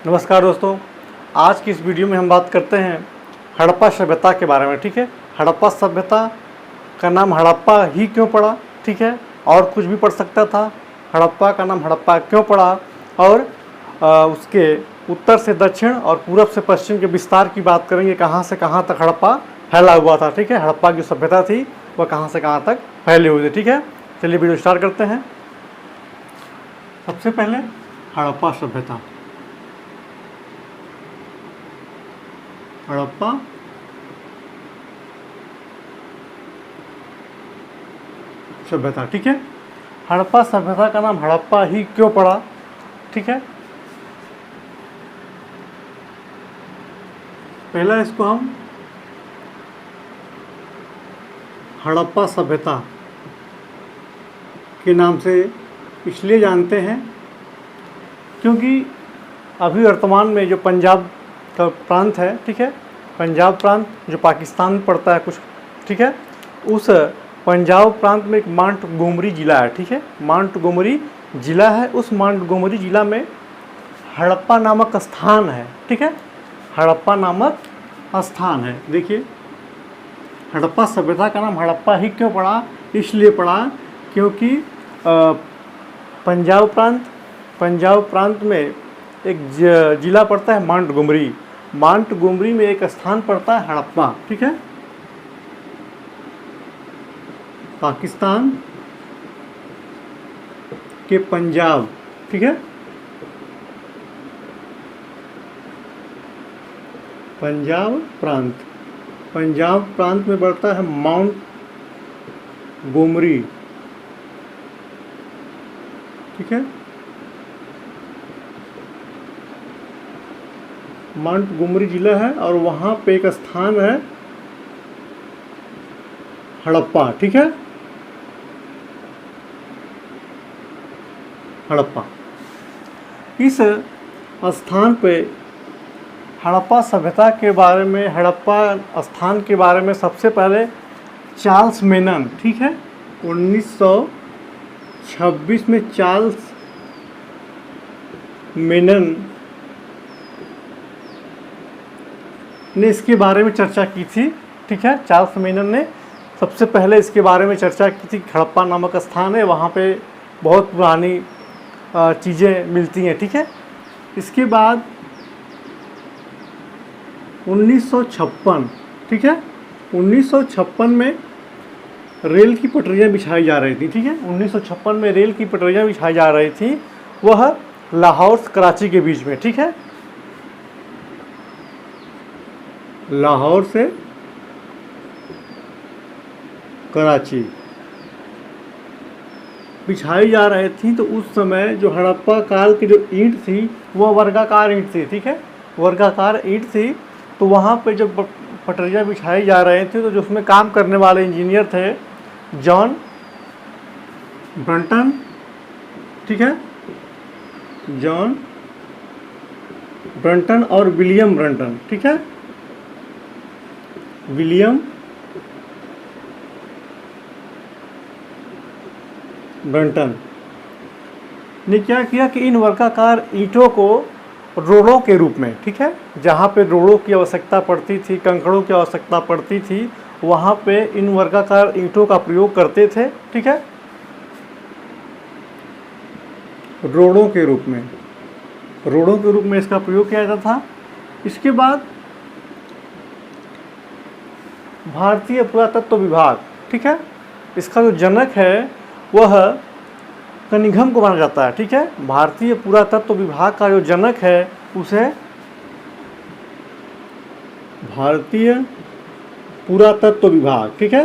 नमस्कार दोस्तों, आज की इस वीडियो में हम बात करते हैं हड़प्पा सभ्यता के बारे में। ठीक है, हड़प्पा सभ्यता का नाम हड़प्पा ही क्यों पड़ा? ठीक है, और कुछ भी पड़ सकता था। हड़प्पा का नाम हड़प्पा क्यों पड़ा और उसके उत्तर से दक्षिण और पूरब से पश्चिम के विस्तार की बात करेंगे। कहाँ से कहाँ तक हड़प्पा फैला हुआ था। ठीक है, हड़प्पा की सभ्यता थी वह कहाँ से कहाँ तक फैली हुई थी। ठीक है, चलिए वीडियो स्टार्ट करते हैं। सबसे पहले हड़प्पा सभ्यता। हड़प्पा सभ्यता। ठीक है, हड़प्पा सभ्यता का नाम हड़प्पा ही क्यों पड़ा? ठीक है, पहला इसको हम हड़प्पा सभ्यता के नाम से इसलिए जानते हैं क्योंकि अभी वर्तमान में जो पंजाब का प्रांत है, ठीक है, पंजाब प्रांत जो पाकिस्तान में पड़ता है कुछ, ठीक है, उस पंजाब प्रांत में एक मांटगोमरी ज़िला है। ठीक है, मांटगोमरी ज़िला है। उस मांटगोमरी ज़िला में हड़प्पा नामक स्थान है। ठीक है, हड़प्पा नामक स्थान है। देखिए, हड़प्पा सभ्यता का नाम हड़प्पा ही क्यों पड़ा? इसलिए पड़ा क्योंकि पंजाब प्रांत में एक ज़िला पड़ता है मांटगोमरी। मांटगोमरी में एक स्थान पड़ता है हड़प्पा। ठीक है, पाकिस्तान के पंजाब, ठीक है, पंजाब प्रांत में पड़ता है माउंट गोमरी। ठीक है, माउंट गोमरी जिला है और वहाँ पे एक स्थान है हड़प्पा। ठीक है, हड़प्पा। इस स्थान पे हड़प्पा सभ्यता के बारे में, हड़प्पा स्थान के बारे में सबसे पहले चार्ल्स मेनन, ठीक है, 1926 में चार्ल्स मेनन ने इसके बारे में चर्चा की थी। ठीक है, चार्ल्स मेनन ने सबसे पहले इसके बारे में चर्चा की थी। हड़प्पा नामक स्थान है, वहाँ पे बहुत पुरानी चीज़ें मिलती हैं। ठीक है, इसके बाद 1956, ठीक है, 1956 में रेल की पटरियाँ बिछाई जा रही थी। ठीक है, 1956 में रेल की पटरियाँ बिछाई जा रही थी, वह लाहौर से कराची के बीच में। ठीक है, लाहौर से कराची बिछाई जा रही थी। तो उस समय जो हड़प्पा काल की जो ईंट थी वह वर्गाकार ईंट थी। ठीक है, वर्गाकार ईंट थी। तो वहाँ पे जब पटरियाँ बिछाई जा रहे थे तो जो उसमें काम करने वाले इंजीनियर थे जॉन ब्रंटन, ठीक है, जॉन ब्रंटन और विलियम ब्रंटन, ठीक है, विलियम ब्रंटन ने क्या किया कि इन वर्गाकार ईंटों को रोड़ों के रूप में, ठीक है, जहाँ पे रोड़ों की आवश्यकता पड़ती थी, कंकड़ों की आवश्यकता पड़ती थी, वहाँ पे इन वर्गाकार ईंटों का प्रयोग करते थे। ठीक है, रोड़ों के रूप में इसका प्रयोग किया जाता था। इसके बाद भारतीय पुरातत्व विभाग, ठीक है, इसका जो जनक है वह कनिंघम को माना जाता है। ठीक है, भारतीय पुरातत्व विभाग का जो जनक है उसे भारतीय पुरातत्व विभाग, ठीक है,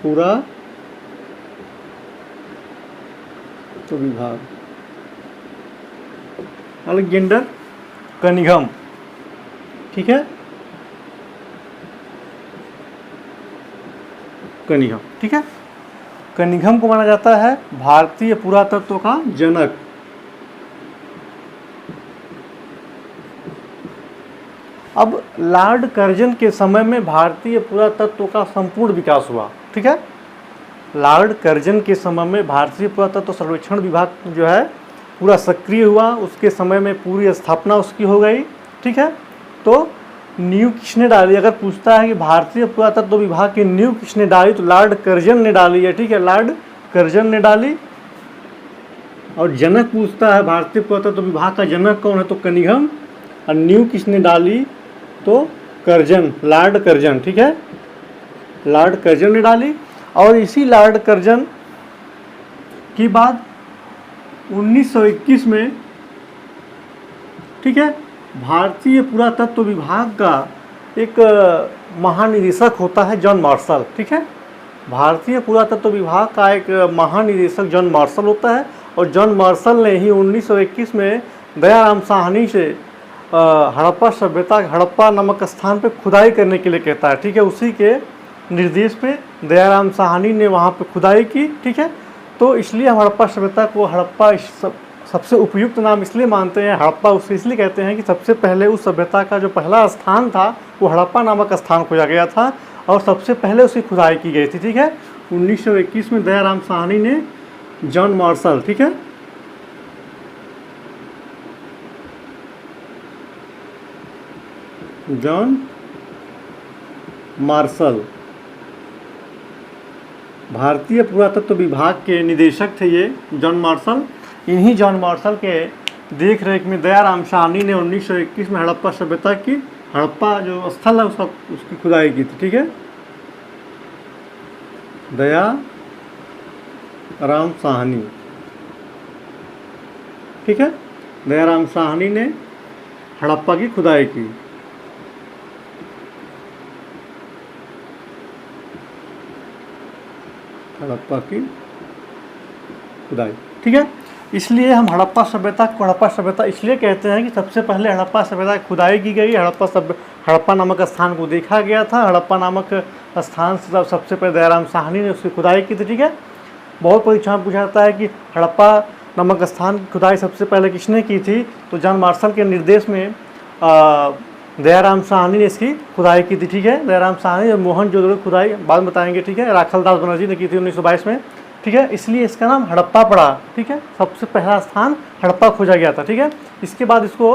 पुरातत्व विभाग, अलेक्जेंडर कनिंघम। ठीक है, कनिंघम, ठीक है, कनिंघम को माना जाता है भारतीय पुरातत्व का जनक। अब लॉर्ड कर्जन के समय में भारतीय पुरातत्व का संपूर्ण विकास हुआ। ठीक है, लॉर्ड कर्जन के समय में भारतीय पुरातत्व सर्वेक्षण विभाग जो है पूरा सक्रिय हुआ, उसके समय में पूरी स्थापना उसकी हो गई, ठीक है। तो नींव किसने डाली, अगर पूछता है कि भारतीय पुरातत्व विभाग की नींव किसने डाली, तो लॉर्ड कर्जन ने डाली है, ठीक है, लॉर्ड कर्जन ने डाली। और जनक पूछता है भारतीय पुरातत्व विभाग का जनक कौन है, तो कनिंघम। और नींव किसने डाली, तो कर्जन, लॉर्ड कर्जन, ठीक है, लॉर्ड कर्जन ने डाली। और इसी लॉर्ड कर्जन की बाद 1921 में, ठीक है, भारतीय पुरातत्व विभाग का एक महानिदेशक होता है जॉन मार्शल, ठीक है। भारतीय पुरातत्व विभाग का एक महानिदेशक जॉन मार्शल होता है, और जॉन मार्शल ने ही 1921 में दयाराम साहनी से हड़प्पा सभ्यता, हड़प्पा नामक स्थान पे खुदाई करने के लिए कहता है, ठीक है। उसी के निर्देश पे दयाराम साहनी ने वहाँ पे खुदाई की, ठीक है। तो इसलिए हम हड़प्पा सभ्यता को हड़प्पा सबसे उपयुक्त नाम इसलिए मानते हैं, हड़प्पा उससे इसलिए कहते हैं कि सबसे पहले उस सभ्यता का जो पहला स्थान था वो हड़प्पा नामक स्थान खोजा गया था, और सबसे पहले उसकी खुदाई की गई थी, ठीक है। 1921 में दयाराम साहनी ने जॉन मार्शल, ठीक है, जॉन मार्शल भारतीय पुरातत्व विभाग के निदेशक थे ये जॉन मार्शल। इन्हीं जॉन मार्शल के देख रेख में दयाराम साहनी ने 1921 में हड़प्पा सभ्यता की, हड़प्पा जो स्थल है उसकी खुदाई की थी, ठीक है। दयाराम साहनी, ठीक है, दयाराम साहनी ने हड़प्पा की खुदाई की। हड़प्पा की खुदाई, ठीक है। इसलिए हम हड़प्पा सभ्यता को हड़प्पा सभ्यता इसलिए कहते हैं कि सबसे पहले हड़प्पा सभ्यता की खुदाई की गई, हड़प्पा नामक स्थान को देखा गया था, हड़प्पा नामक स्थान से सबसे पहले दयाराम साहनी ने उसकी खुदाई की थी, ठीक है। बहुत परीक्षा में पूछा जाता है कि हड़प्पा नामक स्थान की खुदाई सबसे पहले किसने की थी, तो जॉन मार्शल के निर्देश में दयाराम साहनी ने इसकी खुदाई की थी, ठीक है। दयाराम साहनी और मोहनजोदड़ो खुदाई बाद में बताएंगे, ठीक है। राखलदास बनर्जी ने की थी 1922 में, ठीक है। इसलिए इसका नाम हड़प्पा पड़ा, ठीक है। सबसे पहला स्थान हड़प्पा खोजा गया था, ठीक है। इसके बाद इसको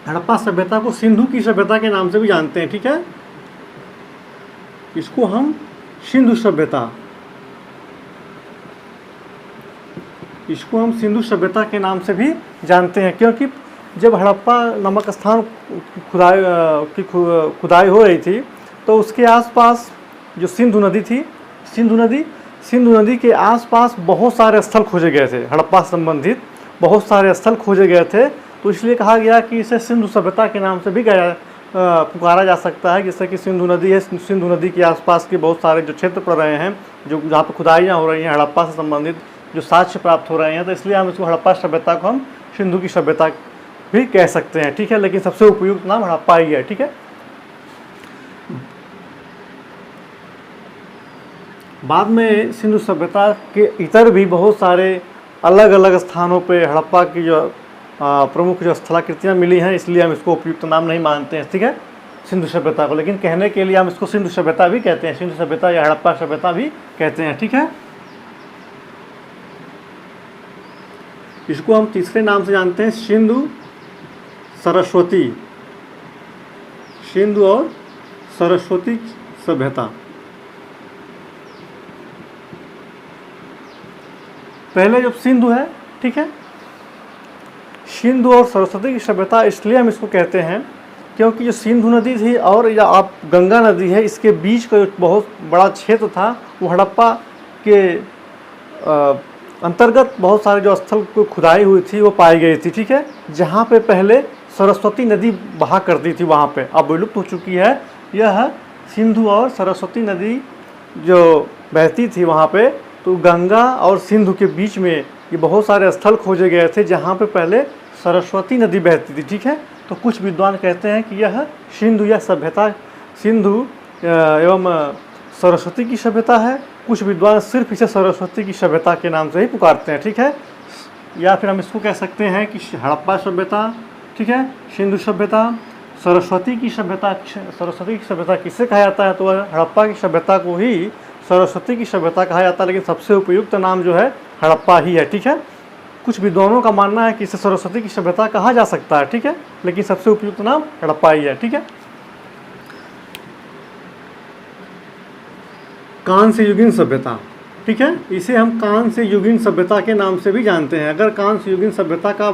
हड़प्पा सभ्यता को सिंधु की सभ्यता के नाम से भी जानते हैं, ठीक है। इसको हम सिंधु सभ्यता, इसको हम सिंधु सभ्यता के नाम से भी जानते हैं, क्योंकि जब हड़प्पा नामक स्थान खुदाई हो रही थी तो उसके आसपास जो सिंधु नदी थी, सिंधु नदी के आसपास बहुत सारे स्थल खोजे गए थे, हड़प्पा संबंधित बहुत सारे स्थल खोजे गए थे। तो इसलिए कहा गया कि इसे सिंधु सभ्यता के नाम से भी पुकारा जा सकता है, जैसे कि सिंधु नदी है, सिंधु नदी के आसपास के बहुत सारे जो क्षेत्र पड़ रहे हैं, जो जहाँ पर खुदाइयाँ हो रही हैं, हड़प्पा से संबंधित जो साक्ष्य प्राप्त हो रहे हैं, तो इसलिए हम इसको हड़प्पा सभ्यता को हम सिंधु की सभ्यता भी कह सकते हैं, ठीक है। लेकिन सबसे उपयुक्त नाम हड़प्पा ही है, ठीक है। बाद में सिंधु सभ्यता के इतर भी बहुत सारे अलग अलग स्थानों पे हड़प्पा की जो प्रमुख जो स्थलाकृतियाँ मिली हैं, इसलिए हम इसको उपयुक्त नाम नहीं मानते हैं, ठीक है, सिंधु सभ्यता को। लेकिन कहने के लिए हम इसको सिंधु सभ्यता भी कहते हैं, सिंधु सभ्यता या हड़प्पा सभ्यता भी कहते हैं, ठीक है। इसको हम तीसरे नाम से जानते हैं सिंधु सरस्वती, सिंधु और सरस्वती सभ्यता। पहले जो सिंधु है, ठीक है, सिंधु और सरस्वती की सभ्यता इसलिए हम इसको कहते हैं क्योंकि जो सिंधु नदी थी और या आप गंगा नदी है, इसके बीच का जो बहुत बड़ा क्षेत्र था वो हड़प्पा के अंतर्गत बहुत सारे जो स्थल को खुदाई हुई थी वो पाई गई थी, ठीक है। जहाँ पे पहले सरस्वती नदी बहा करती थी, वहाँ पे अब विलुप्त हो चुकी है। यह सिंधु और सरस्वती नदी जो बहती थी वहाँ पे, तो गंगा और सिंधु के बीच में ये बहुत सारे स्थल खोजे गए थे जहाँ पे पहले सरस्वती नदी बहती थी, ठीक है। तो कुछ विद्वान कहते हैं कि यह सिंधु या सभ्यता सिंधु एवं सरस्वती की सभ्यता है। कुछ विद्वान सिर्फ इसे सरस्वती की सभ्यता के नाम से ही पुकारते हैं, ठीक है। या फिर हम इसको कह सकते हैं कि हड़प्पा सभ्यता, ठीक है, सिंधु सभ्यता, सरस्वती की सभ्यता। सरस्वती की सभ्यता किसे कहा जाता है, तो हड़प्पा की सभ्यता को ही सरस्वती की सभ्यता कहा जाता है, लेकिन सबसे उपयुक्त नाम जो है हड़प्पा ही है, ठीक है। कुछ विद्वानों का मानना है कि इसे सरस्वती की सभ्यता कहा जा सकता है, ठीक है, लेकिन सबसे उपयुक्त नाम हड़प्पा ही है, ठीक है। कांस्य युगीन सभ्यता, ठीक है, इसे हम कांस्य युगीन सभ्यता के नाम से भी जानते हैं। अगर कांस्य युगीन सभ्यता का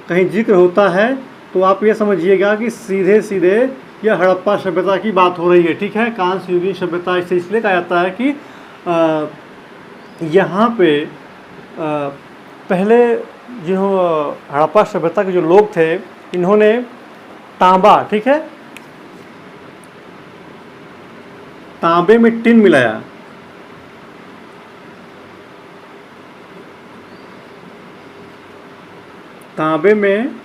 कहीं जिक्र होता है तो आप ये समझिएगा कि सीधे सीधे यह हड़प्पा सभ्यता की बात हो रही है, ठीक है। कांस्य युगीन सभ्यता इसे इसलिए कहा जाता है कि यहाँ पे पहले जो हड़प्पा सभ्यता के जो लोग थे, इन्होंने तांबा, ठीक है, तांबे में टिन मिलाया, तांबे में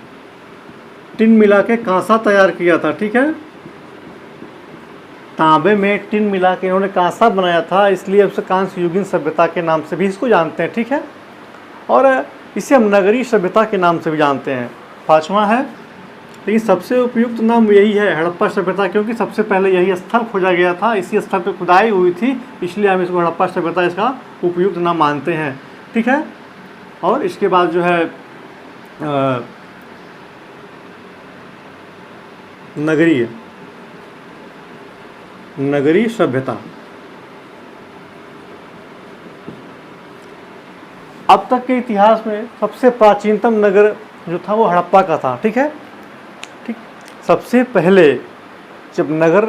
टिन मिला के कांसा तैयार किया था, ठीक है। तांबे में टिन मिला के इन्होंने कांसा बनाया था, इसलिए उसे कांस्य युगीन सभ्यता के नाम से भी इसको जानते हैं, ठीक है। और इसे हम नगरीय सभ्यता के नाम से भी जानते हैं। पांचवा है, लेकिन सबसे उपयुक्त नाम यही है हड़प्पा सभ्यता, क्योंकि सबसे पहले यही स्थल खोजा गया था, इसी स्थल पे खुदाई हुई थी, इसलिए हम इसको हड़प्पा सभ्यता इसका उपयुक्त नाम मानते हैं, ठीक है। और इसके बाद जो है नगरीय सभ्यता। अब तक के इतिहास में सबसे प्राचीनतम नगर जो था वो हड़प्पा का था, ठीक है, ठीक। सबसे पहले जब नगर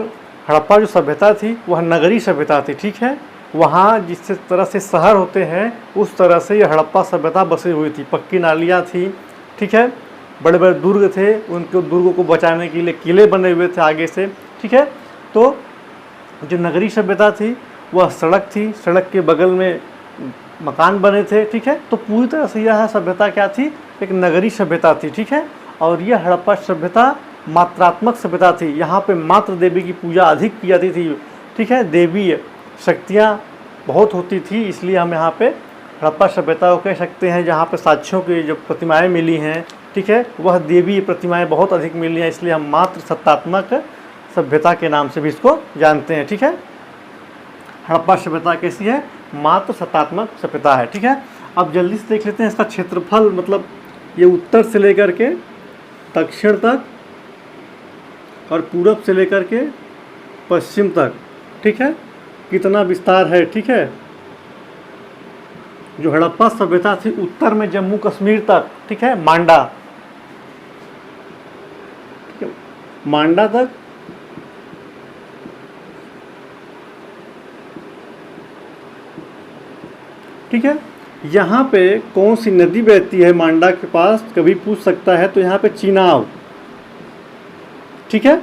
हड़प्पा जो सभ्यता थी वह नगरीय सभ्यता थी, ठीक है। वहाँ जिस तरह से शहर होते हैं उस तरह से यह हड़प्पा सभ्यता बसी हुई थी। पक्की नालियाँ थी, ठीक है, बड़े बड़े दुर्ग थे, उनके दुर्गों को बचाने के लिए किले बने हुए थे आगे से, ठीक है। तो जो नगरीय सभ्यता थी वह सड़क थी, सड़क के बगल में मकान बने थे, ठीक है। तो पूरी तरह से यह सभ्यता क्या थी, एक नगरीय सभ्यता थी, ठीक है। और यह हड़प्पा सभ्यता मात्रात्मक सभ्यता थी। यहाँ पे मात्र देवी की पूजा अधिक की जाती थी, ठीक है, देवी शक्तियाँ बहुत होती थी, इसलिए हम यहाँ पे हड़प्पा सभ्यता को कह सकते हैं। जहाँ पे साक्ष्यों की जो प्रतिमाएँ मिली हैं, ठीक है, वह देवी प्रतिमाएँ बहुत अधिक मिली हैं, इसलिए हम मात्र सत्तात्मक सभ्यता के नाम से भी इसको जानते हैं, ठीक है। हड़प्पा सभ्यता कैसी है, मात्र सत्तात्मक सभ्यता है, ठीक है। अब जल्दी से देख लेते हैं इसका क्षेत्रफल, मतलब ये उत्तर से लेकर के दक्षिण तक और पूरब से लेकर के पश्चिम तक, ठीक है, कितना विस्तार है, ठीक है। जो हड़प्पा सभ्यता थी उत्तर में जम्मू कश्मीर तक, ठीक है, मांडा, ठीक है, मांडा तक, ठीक है। यहाँ पे कौन सी नदी बहती है मांडा के पास, कभी पूछ सकता है, तो यहाँ पे चीनाब, ठीक है।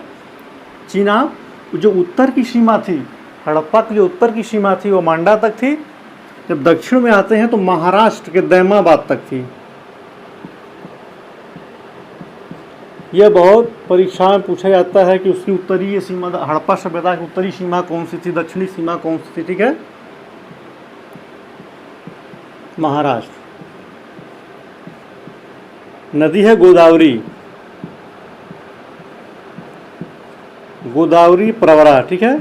चीनाब जो उत्तर की सीमा थी, हड़प्पा की जो उत्तर की सीमा थी वो मांडा तक थी। जब दक्षिण में आते हैं तो महाराष्ट्र के दैमाबाद तक थी। यह बहुत परीक्षा में पूछा जाता है कि उसकी उत्तरीय सीमा, हड़प्पा सभ्यता की उत्तरी सीमा कौन सी थी, दक्षिणी सीमा कौन सी थी, ठीक है, महाराष्ट्र। नदी है गोदावरी, गोदावरी प्रवरा, ठीक है।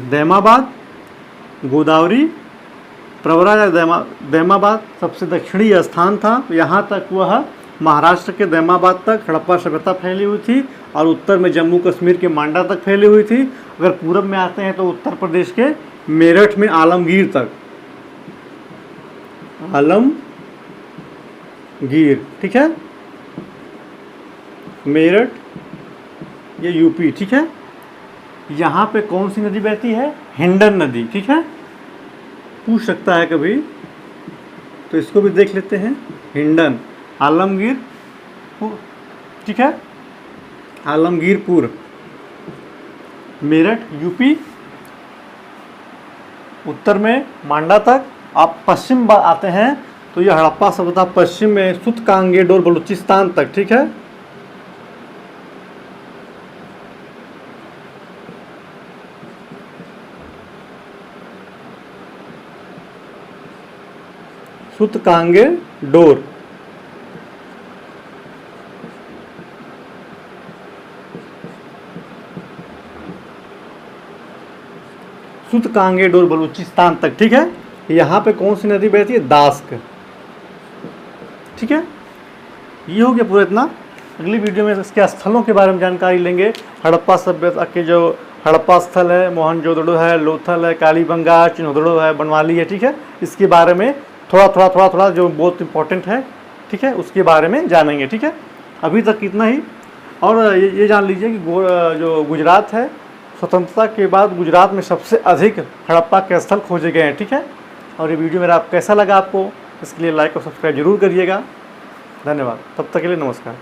दैमाबाद, गोदावरी, प्रवरा या दैमाबाद सबसे दक्षिणी स्थान था। यहाँ तक वह महाराष्ट्र के दैमाबाद तक हड़प्पा सभ्यता फैली हुई थी और उत्तर में जम्मू कश्मीर के मांडा तक फैली हुई थी। अगर पूरब में आते हैं तो उत्तर प्रदेश के मेरठ में आलमगीर तक, आलमगीर, ठीक है, मेरठ, ये यूपी, ठीक है। यहाँ पे कौन सी नदी बहती है, हिंडन नदी, ठीक है, पूछ सकता है कभी, तो इसको भी देख लेते हैं। हिंडन, आलमगीर, ठीक है, आलमगीरपुर, मेरठ यूपी, उत्तर में मांडा तक। आप पश्चिम आते हैं तो यह हड़प्पा सभ्यता पश्चिम में सुतकांगेडोर बलूचिस्तान तक, ठीक है। सुतकांगेडोर, सुतकांगेडोर बलूचिस्तान तक, ठीक है। यहाँ पे कौन सी नदी बहती है? दास्क। ठीक है, ये हो गया पूरा इतना। अगली वीडियो में इसके स्थलों के बारे में जानकारी लेंगे। हड़प्पा सभ्यता के जो हड़प्पा स्थल है, मोहनजोदड़ो है, लोथल है, कालीबंगा, चिन्होदड़ो है, बनवाली है, ठीक है, इसके बारे में थोड़ा जो बहुत इंपॉर्टेंट है, ठीक है, उसके बारे में जानेंगे। ठीक है, अभी तक इतना ही। और ये जान लीजिए कि जो गुजरात है, स्वतंत्रता के बाद गुजरात में सबसे अधिक हड़प्पा के स्थल खोजे गए हैं। ठीक है, और ये वीडियो मेरा कैसा लगा आपको, इसके लिए लाइक और सब्सक्राइब जरूर करिएगा। धन्यवाद, तब तक के लिए नमस्कार।